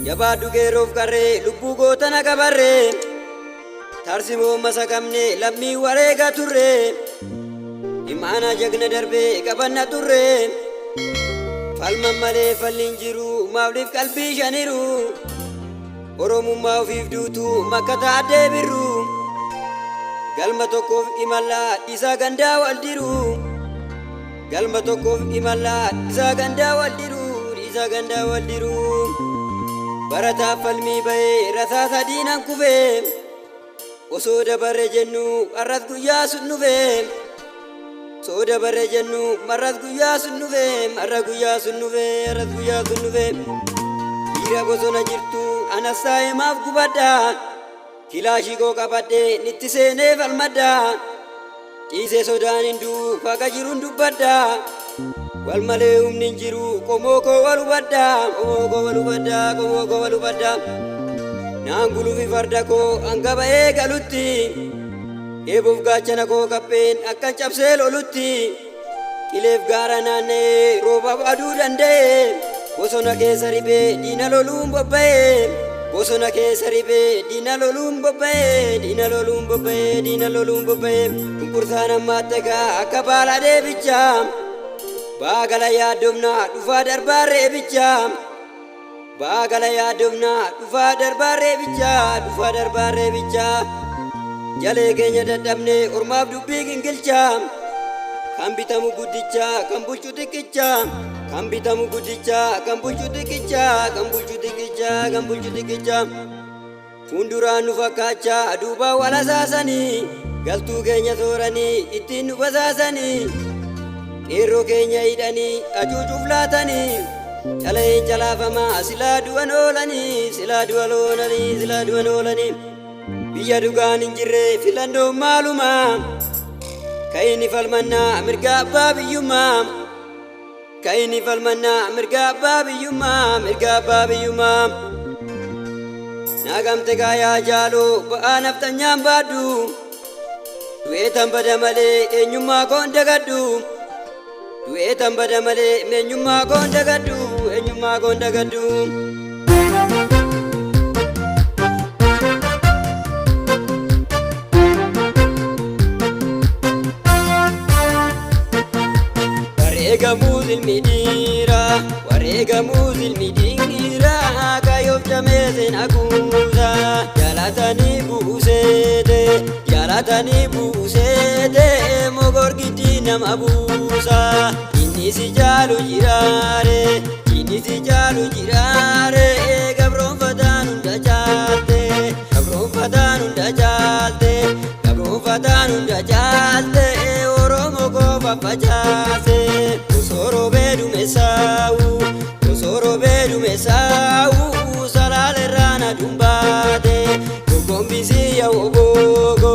Jabaadhu geeroof qarree lubbuu gootana qabarree tarsimoo masa qabne lammii wareega turree imaana jagna darbee qabanna turree falman malee falliin jiru maaliif qalbii shaniru oromummaa ofiif duutu makkata addee birru galma tokkoof imallaa isaa gandaa wal diru galma tokkoof imallaa isaa gandaa wal diru isaa gandaa wal diru barataa falmii bahee rasaasa diinan kufee osoo dabarre jennu arras guyyaa sun dhufee osoo dabarre jennu marras guyyaa sun dhufee marra guyyaa sun dhufee arras guyyaa sun dhufee dhiira bosona jirtu anas saa'imaaf gubadda kilaashii koo qabadhee nitti seenee falmadda dhiisee sodaan hinduu faqa jiruun dubbadda wal malee humni hin jiru qomoo koo wal hubadda qomoo koo wal hubadda qomoo koo wal hubadda naan gulufi farda koo hanga ba'ee galutti eebuuf gaachana koo kapheen akkan cabsee lolutti qileef gaara naanna'ee roobaaf aduu danda'e bosona keessa ribee diina loluun bobba'e bosona keessa ribee diina loluun bobba'e diina loluun bobba'e diina loluun bobba'e kunkursaan ammaatti egaa akka baala deebicha baagala yaaddomna dhufaa darbaa reebicha baagala yaaddomna dhufaa darbaa reebicha dhufaa darbaa reebicha jalee keenya dadhabne ormaaf dubbii gingilcha kan bitamu guddicha kan bulchu xiqqicha kan bitamu guddicha kan bulchu xiqqicha kan bulchu xiqqicha kan bulchu xiqqicha fuunduraan nu fakkaachaa duubaa wal asaasanii galtuu keenya sooranii ittiin nu basaasanii qeerroo keenya hidhanii acuucuuf laatanii caleen calaafamaa silaa du'an oolanii silaa du'an oolanii silaa du'an oolanii biyya dhugaan hin jirre filannoo maaluma ka'ini falmannaa mirga abbaa biyyummaa ka'ini falmannaa mirga abbaa biyyummaa mirga abbaa biyyummaa naagamte gaayaa jaaloo ba'aa naftanyaan baaddu du'eetan bada malee eenyummaa koon dagaddu du'eetan bada malee eenyummaa koon dagaddu eenyummaa koon dagaddu wareegamuu ilmi dhiiraa wareegamuu ilmi dhiiraa kaayoof jamee seen akuusa jaalatanii buuseete jaalatanii buuseete mogorgitii nama buusa inni si jaalu jiraare inni si jaalu jiraare gabroonfataan hunda caalte gabroonfataan hunda caalte gabroonfataan hunda caalte oromoo qofa facaase osoro beedu meesaawu osoro beedu meesaawu salaale raana dumbaate gogombisi ya wobogo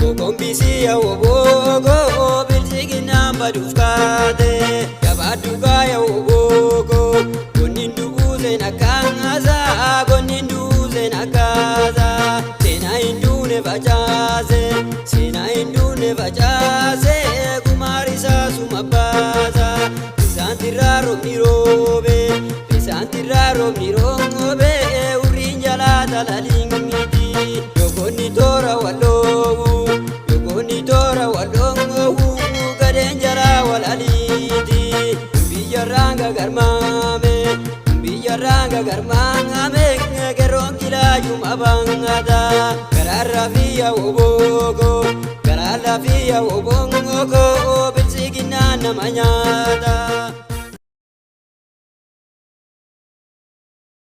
gogombisi ya wobogo bilchiginaan baduuf kaate jabaadhu gaaya wobogo gonnin du'uuseen akkaasa gonnin du'uuseen akkaasa seenaa hin duune facaase seenaa hin duune facaase gumaarisaa suma baasa bisaantirraa roobni roobe bisaantirraa roobni roobe urriin jalaa talaliin miti yogonni toora walloowu yogonni toora walloowu gadeen jalaa wal aliiti biyyarraan gagarmaame biyyarraan gagarmaame geroon kilaayum abangata garaarraa fiyya wobogo garaarraa fiyya wobogo bilchiginaan nama nyaata